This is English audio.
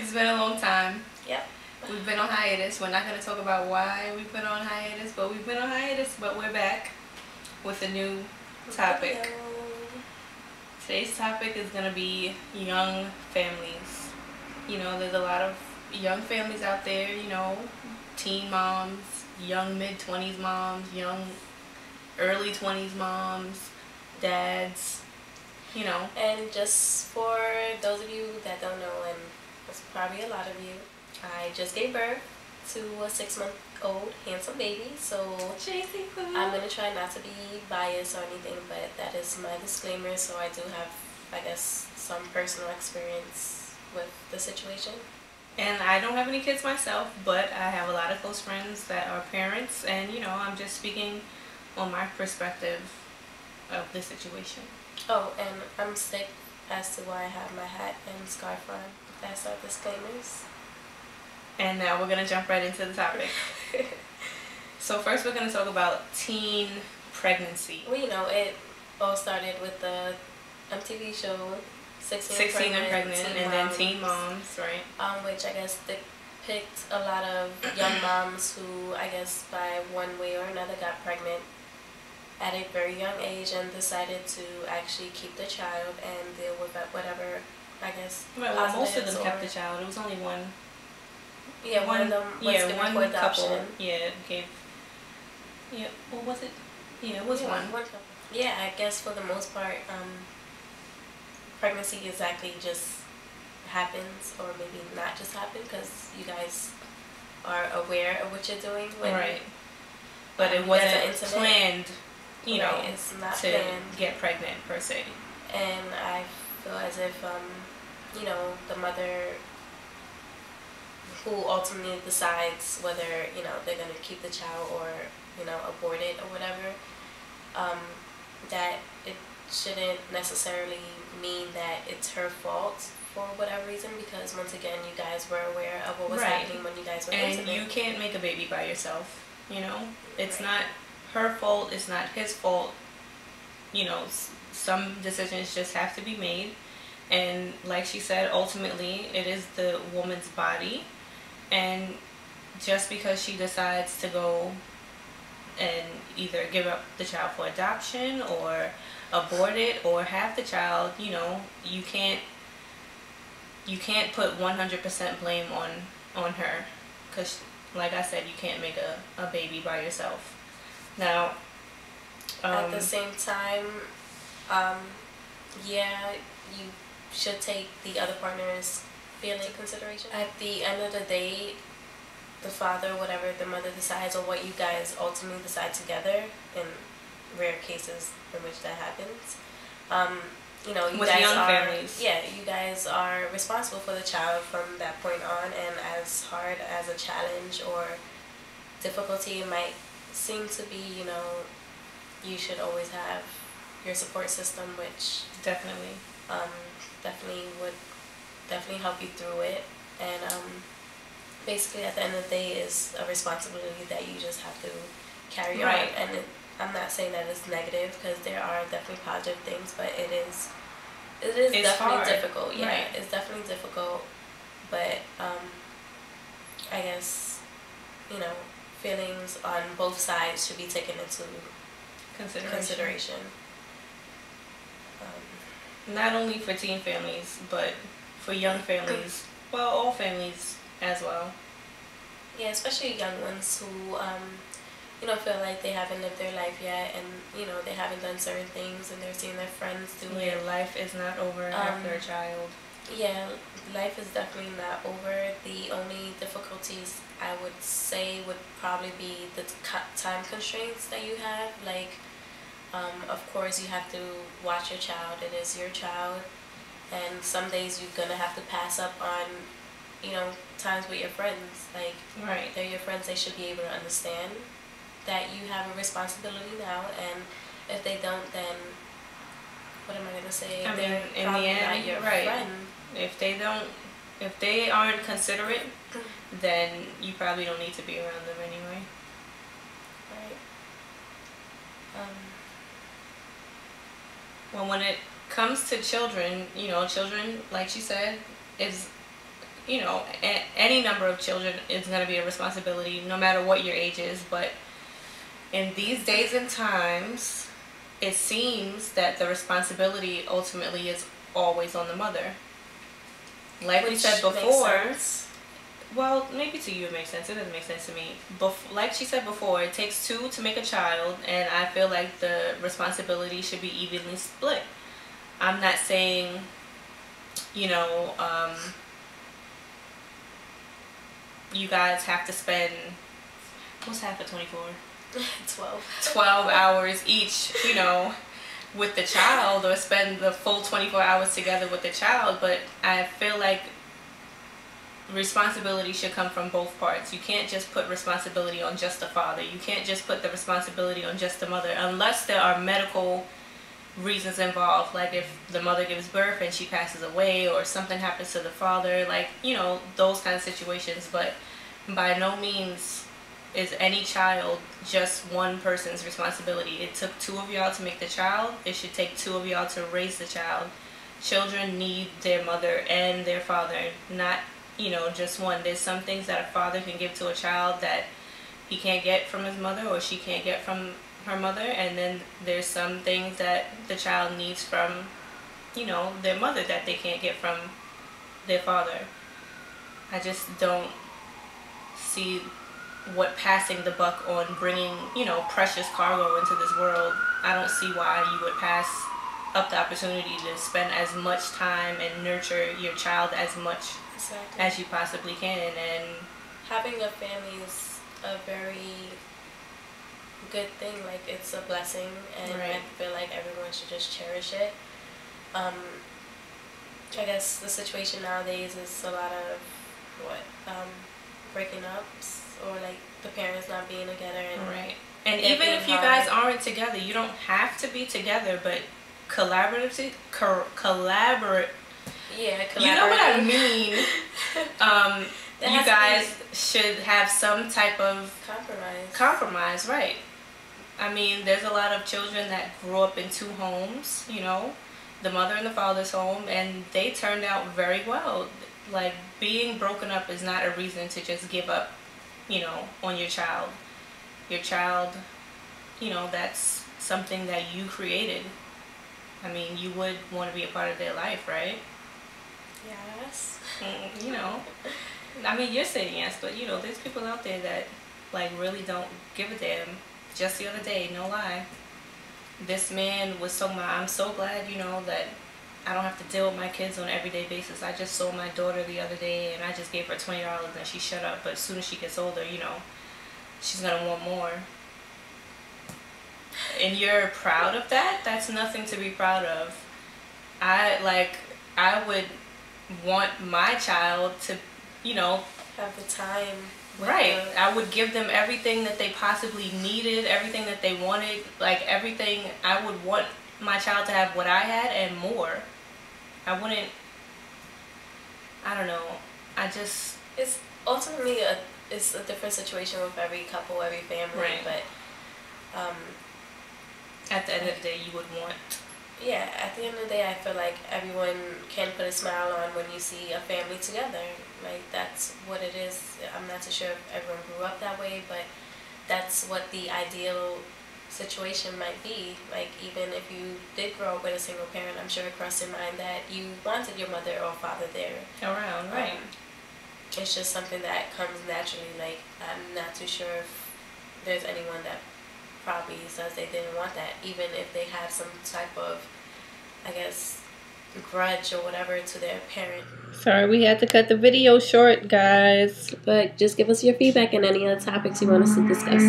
It's been a long time. Yep. We've been on hiatus. We're not going to talk about why we've been on hiatus, but we've been on hiatus, but we're back with a new topic. Today's topic is going to be young families. You know, there's a lot of young families out there, you know, teen moms, young mid-20s moms, young early 20s moms, dads, you know. And just for those of you that don't know, and it's probably a lot of you, I just gave birth to a 6-month-old handsome baby, so I'm going to try not to be biased or anything, but that is my disclaimer. So I do have, I guess, some personal experience with the situation. And I don't have any kids myself, but I have a lot of close friends that are parents, and you know, I'm just speaking on my perspective of the situation. Oh, and I'm sick as to why I have my hat and scarf on. That's our disclaimers. And now we're going to jump right into the topic. So first we're going to talk about teen pregnancy. Well, you know, it all started with the MTV show 16 and Pregnant, and then Teen Moms, right? Which I guess depict a lot of young moms who, I guess, by one way or another got pregnant at a very young age and decided to actually keep the child and deal with whatever, I guess, right, well, most of them kept the child. It was only one. Yeah, one of them was given for adoption. Couple, yeah, gave. Yeah, what was it? Yeah, it was one. Couple. Yeah, I guess for the most part, pregnancy exactly just happens, or maybe not just happen, because you guys are aware of what you're doing. Right. But it wasn't planned, you know, it's not to planned. Get pregnant per se. And I feel as if, you know, the mother who ultimately decides whether, you know, they're going to keep the child or, you know, abort it or whatever, that it shouldn't necessarily mean that it's her fault for whatever reason, because once again, you guys were aware of what was happening when you guys were intimate. And you can't make a baby by yourself, you know? It's not her fault, it's not his fault. You know, some decisions just have to be made. And like she said, ultimately, it is the woman's body. And just because she decides to go and either give up the child for adoption or abort it or have the child, you know, you can't put 100% blame on her, because like I said, you can't make a baby by yourself. Now at the same time, yeah, you should take the other partner's feeling into consideration. At the end of the day, the father, whatever the mother decides, or what you guys ultimately decide together, in rare cases in which that happens, you know, you guys are families. Yeah, you guys are responsible for the child from that point on. And as hard as a challenge or difficulty it might seem to be, you know, you should always have your support system, which definitely would help you through it. And basically at the end of the day is a responsibility that you just have to carry on. And I'm not saying that it's negative, because there are definitely positive things, but it is definitely hard. Difficult. Yeah, it's definitely difficult. But I guess, you know, feelings on both sides should be taken into consideration. Not only for teen families, but for young families. Well, all families as well. Yeah, especially young ones who, you know, feel like they haven't lived their life yet, and, you know, they haven't done certain things, and they're seeing their friends do it. Yeah, life is not over after a child. Yeah, life is definitely not over. The only difficulties, I would say, would probably be the time constraints that you have. Like, of course, you have to watch your child. It is your child. And some days you're going to have to pass up on, you know, times with your friends. Like, they're your friends. They should be able to understand that you have a responsibility now. And if they don't, then what am I going to say? I mean, they're in probably the end, not your friend. If they aren't considerate, then you probably don't need to be around them anyway. Right. Well, when it comes to children, you know, children, like she said, is you know, any number of children is going to be a responsibility, no matter what your age is. But in these days and times, it seems that the responsibility ultimately is always on the mother. Like we said before, well, maybe to you it makes sense. It doesn't make sense to me. Like she said before, it takes two to make a child, and I feel like the responsibility should be evenly split. I'm not saying, you know, you guys have to spend, what's half of 24? 12 hours each, you know, with the child, or spend the full 24 hours together with the child. But I feel like responsibility should come from both parts. You can't just put responsibility on just the father. You can't just put the responsibility on just the mother, unless there are medical reasons involved, like if the mother gives birth and she passes away, or something happens to the father, like, you know, those kind of situations. But by no means is any child just one person's responsibility. It took two of y'all to make the child. It should take two of y'all to raise the child. Children need their mother and their father, not, you know, just one. There's some things that a father can give to a child that he can't get from his mother, or she can't get from her mother. And then there's some things that the child needs from, you know, their mother that they can't get from their father. I just don't see what passing the buck on bringing, you know, precious cargo into this world. I don't see why you would pass up the opportunity to spend as much time and nurture your child as much as you possibly can. And having a family is a very good thing. Like, it's a blessing, and I feel like everyone should just cherish it. I guess the situation nowadays is a lot of breaking ups, or like the parents not being together. And and even if you guys aren't together, you don't have to be together, but collaborate. You know what I mean? You guys should have some type of compromise, right? I mean, there's a lot of children that grew up in two homes, you know, the mother and the father's home, and they turned out very well. Like, being broken up is not a reason to just give up, you know, on your child. Your child, you know, that's something that you created. I mean, you would want to be a part of their life, right? Yes. You know, I mean, you're saying yes, but, you know, there's people out there that, like, really don't give a damn. Just the other day, no lie, this man was talking about, I'm so glad, you know, that I don't have to deal with my kids on an everyday basis. I just saw my daughter the other day, and I just gave her $20 and she shut up. But as soon as she gets older, you know, she's going to want more. And you're proud of that? That's nothing to be proud of. I would want my child to, you know, have the time. Right. I would give them everything that they possibly needed, everything that they wanted, like everything. I would want my child to have what I had and more. I wouldn't, I don't know. It's ultimately it's a different situation with every couple, every family, but at the end of the day, you would want. Yeah, at the end of the day, I feel like everyone can put a smile on when you see a family together. Like, that's what it is. I'm not too sure if everyone grew up that way, but that's what the ideal situation might be. Like, even if you did grow up with a single parent, I'm sure it crossed your mind that you wanted your mother or father there around, right? It's just something that comes naturally. Like, I'm not too sure if there's anyone that probably says they didn't want that, even if they have some type of, I guess, grudge or whatever to their parent. Sorry, we had to cut the video short, guys. But just give us your feedback and any other topics you want us to discuss.